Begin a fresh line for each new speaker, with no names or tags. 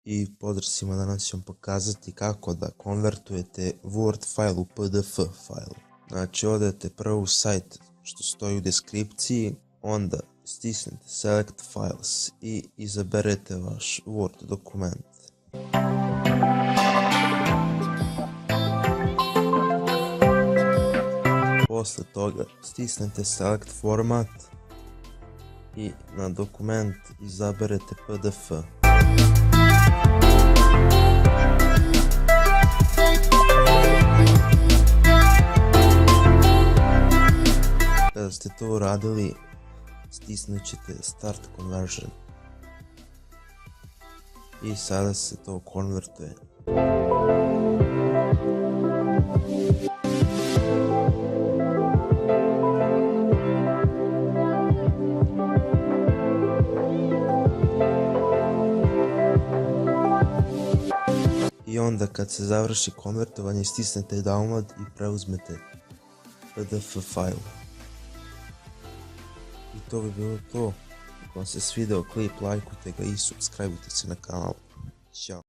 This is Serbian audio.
I pozdrav svima, danas ću vam pokazati kako da konvertujete Word file u PDF file. Znači odete prvo u sajt što stoji u deskripciji, onda stisnete Select Files i izaberete vaš Word dokument. Posle toga stisnete Select Format i na dokument izaberete PDF. Kada ste to uradili, stisnut ćete Start Conversion i sada se to konvertuje. I onda kad se završi konvertovanje, stisnete Download i preuzmete PDF file. I to bi bilo to. Ako vam se svideo klip, lajkujte ga i subscribeujte se na kanal. Ćao.